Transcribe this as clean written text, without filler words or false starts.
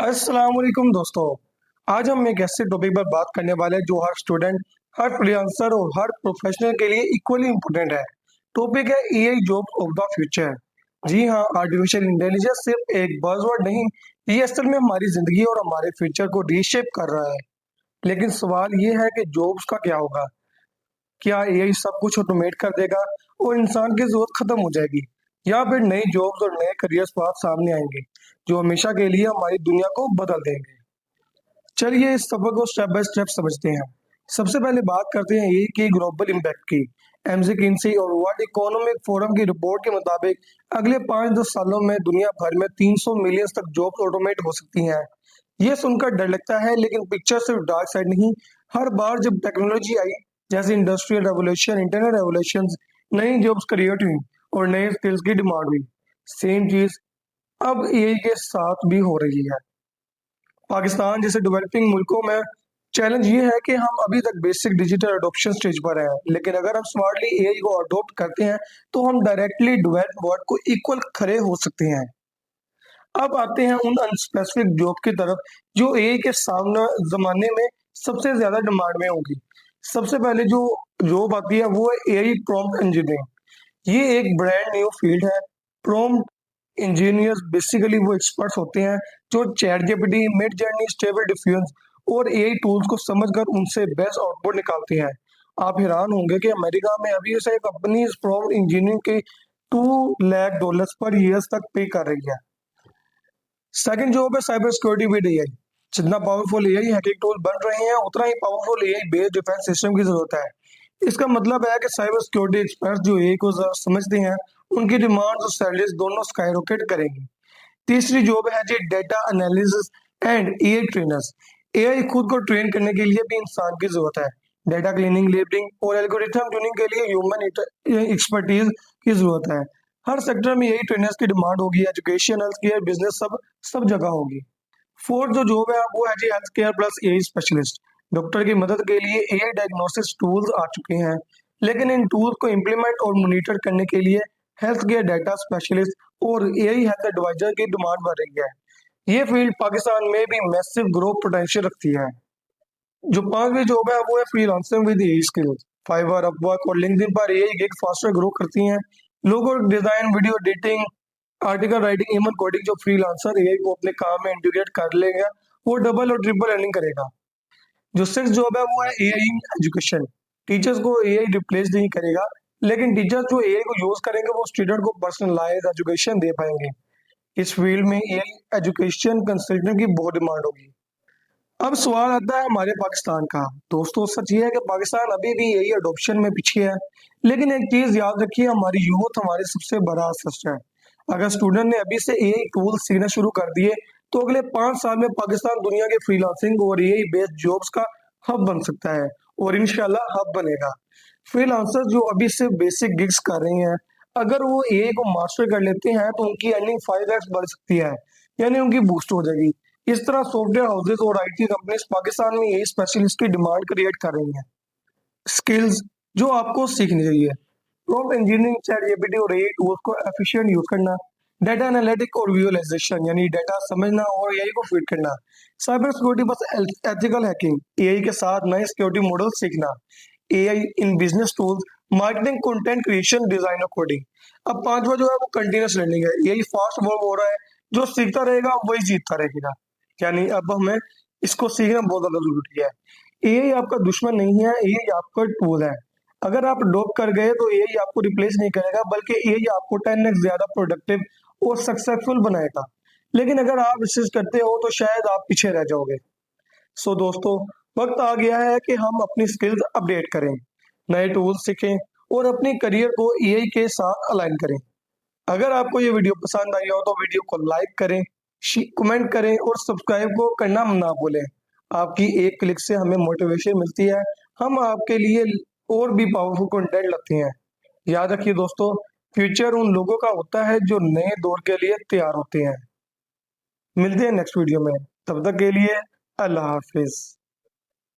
अस्सलाम वालेकुम दोस्तों। आज हम एक ऐसे टॉपिक पर बात करने वाले हैं जो हर स्टूडेंट, हर फ्रीलांसर और हर प्रोफेशनल के लिए इक्वली इम्पोर्टेंट है। टॉपिक है AI job of the future. जी हाँ, आर्टिफिशियल इंटेलिजेंस सिर्फ एक बज़वर्ड नहीं, ये असल में हमारी जिंदगी और हमारे फ्यूचर को रीशेप कर रहा है। लेकिन सवाल ये है कि जॉब्स का क्या होगा? क्या एआई सब कुछ ऑटोमेट कर देगा और इंसान की जरूरत खत्म हो जाएगी, या फिर नई जॉब्स और नए करियर पाथ सामने आएंगे जो हमेशा के लिए हमारी दुनिया को बदल देंगे? चलिए इस सफर को स्टेप बाय स्टेप समझते हैं। सबसे पहले बात करते हैं ये कि ग्लोबल इम्पैक्ट की। एमजी और वर्ल्ड इकोनॉमिक फोरम की रिपोर्ट के मुताबिक अगले 5-10 सालों में दुनिया भर में 300 मिलियन तक जॉब ऑटोमेट हो सकती हैं। ये सुनकर डर लगता है, लेकिन पिक्चर सिर्फ डार्क साइड नहीं। हर बार जब टेक्नोलॉजी आई, जैसे इंडस्ट्रियल रेवोल्यूशन, इंटरनेट रेवोल्यूशन, नई जॉब्स क्रिएट हुई और नए स्किल्स की डिमांड हुई। सेम चीज अब एआई के साथ भी हो रही है। पाकिस्तान जैसे डेवलपिंग मुल्कों में चैलेंज ये है कि हम अभी तक बेसिक डिजिटल अडॉप्शन स्टेज पर हैं, लेकिन अगर हम स्मार्टली एआई को अडॉप्ट करते हैं तो हम डायरेक्टली डेवलप्ड वर्ल्ड को इक्वल खड़े हो सकते हैं। अब आते हैं उन अनस्पेसिफिक जॉब की तरफ जो एआई के सामने जमाने में सबसे ज्यादा डिमांड में होगी। सबसे पहले जो जॉब आती है वो है एआई प्रॉम्प्ट इंजीनियरिंग। ये एक ब्रांड न्यू फील्ड है। प्रॉम्प्ट इंजीनियर्स बेसिकली वो एक्सपर्ट्स होते हैं जो chat GPT, mid journey, stable diffusion और एआई टूल्स को समझकर उनसे बेस्ट आउटपुट निकालते हैं। आप हैरान होंगे कि अमेरिका में अभी से कंपनी प्रॉम्प्ट इंजीनियरिंग के $2 लाख पर ईयर्स तक पे कर रही है। सेकंड जॉब है साइबर सिक्योरिटी विद एआई। जितना पावरफुल एआई हैकिंग टूल बन रहे हैं, उतना ही powerful AI based defence system की जरूरत है। इसका मतलब है कि साइबर सिक्योरिटी एक्सपर्ट्स जो एआई को समझते हैं, उनकी डिमांड्स और सैलरीज दोनों स्काईरॉकेट करेंगी। तीसरी जॉब है जी data analysis and AI trainers. AI खुद को ट्रेन करने के लिए भी इंसान की जरूरत है। डेटा क्लीनिंग, लेबलिंग और एल्गोरिथम ट्यूनिंग के लिए ह्यूमन एक्सपर्टीज की जरूरत है। हर सेक्टर में यही ट्रेनर्स की डिमांड होगी। एजुकेशन, हेल्थ केयर, बिजनेस, सब सब जगह होगी। फोर्थ जो जॉब है वो है जी health care plus AI specialist. Doctor की मदद के लिए एआई डायग्नोसिस टूल्स आ चुके हैं, लेकिन इन टूल्स को इम्प्लीमेंट और मॉनिटर करने के लिए हेल्थ केयर डेटा स्पेशलिस्ट और एआई हेल्थ एडवाइजर की डिमांड बढ़ रही है। ये फील्ड पाकिस्तान में भी मैसिव ग्रोथ पोटेंशियल रखती है। जो पांचवी जॉब है वो है freelancing with AI skills. Fiverr, Upwork और लिंक्डइन पर एआई गिग फास्टर ग्रो करती हैं। Logo design, video editing, article writing, even coding, जो फ्रीलांसर एआई को अपने काम में इंटीग्रेट कर लेगा वो डबल और ट्रिपल अर्निंग करेगा। जो सिक्स जॉब है वो है एआई इन एजुकेशन। टीचर्स को एआई रिप्लेस नहीं करेगा, लेकिन टीचर्स जो एआई को यूज करेंगे वो स्टूडेंट को पर्सनलाइज एजुकेशन दे पाएंगे। इस फील्ड में एआई एजुकेशन कंसल्टेंट की बहुत डिमांड होगी। अब सवाल आता है हमारे पाकिस्तान का। दोस्तों, सच ये है कि पाकिस्तान अभी भी एआई अडॉप्शन में पीछे है, लेकिन एक चीज याद रखिए, हमारी यूथ हमारे सबसे बड़ा असर है। अगर स्टूडेंट ने अभी से एआई टूल सीखना शुरू कर दिए तो अगले 5 साल में पाकिस्तान दुनिया के फ्रीलांसिंग और एआई बेस्ड जॉब्स का हब बन सकता है, और इंशाल्लाह हब बनेगा। फ्रीलांसर जो अभी से बेसिक गिग्स कर रहे हैं, अगर वो एआई को मास्टर कर लेते हैं तो उनकी अर्निंग 5x बढ़ सकती है, यानी उनकी बूस्ट हो जाएगी। इस तरह सॉफ्टवेयर हाउसेस और आईटी कंपनीज पाकिस्तान में एआई स्पेशलिस्ट की डिमांड क्रिएट कर रही हैं। स्किल्स जो आपको सीखनी चाहिए: प्रॉम्प्ट इंजीनियरिंग, चैट जीपीटी और एआई टूल्स को एफिशिएंट यूज करना, डेटा एनालिटिक और विजुअलाइजेशन यानी डेटा समझना और एआई को फीड करना, साइबर सिक्योरिटी बस एथिकल हैकिंग, एआई के साथ नए सिक्योरिटी मॉडल सीखना, AI in business tools, marketing, content creation, design और कोडिंग। अब पांचवा जो है वो कंटिन्यूस लर्निंग है। एआई फास्ट इवॉल्व हो रहा है, जो सीखता रहेगा वही जीतता रहेगा। यानी अब हमें इसको सीखना बहुत ज्यादा जरूरी है। एआई आपका दुश्मन नहीं है, एआई आपका टूल है। अगर आप अडॉप्ट कर गए तो एआई आपको रिप्लेस नहीं करेगा, बल्कि एआई आपको 10x ज्यादा प्रोडक्टिव और सक्सेसफुल बनाएगा। लेकिन अगर आप रिसर्च करते हो तो शायद आप पीछे रह जाओगे। सो दोस्तों, वक्त आ गया है कि हम अपनी स्किल्स अपडेट करें, नए टूल्स सीखें और अपनी करियर को एआई के साथ अलाइन करें। अगर आपको ये वीडियो पसंद आई हो तो वीडियो को लाइक करें, कमेंट करें और सब्सक्राइब को करना ना भूलें। आपकी एक क्लिक से हमें मोटिवेशन मिलती है, हम आपके लिए और भी पावरफुल कंटेंट लाते हैं। याद रखिए दोस्तों, फ्यूचर उन लोगों का होता है जो नए दौर के लिए तैयार होते हैं। मिलते हैं नेक्स्ट वीडियो में, तब तक के लिए अल्लाह हाफिज।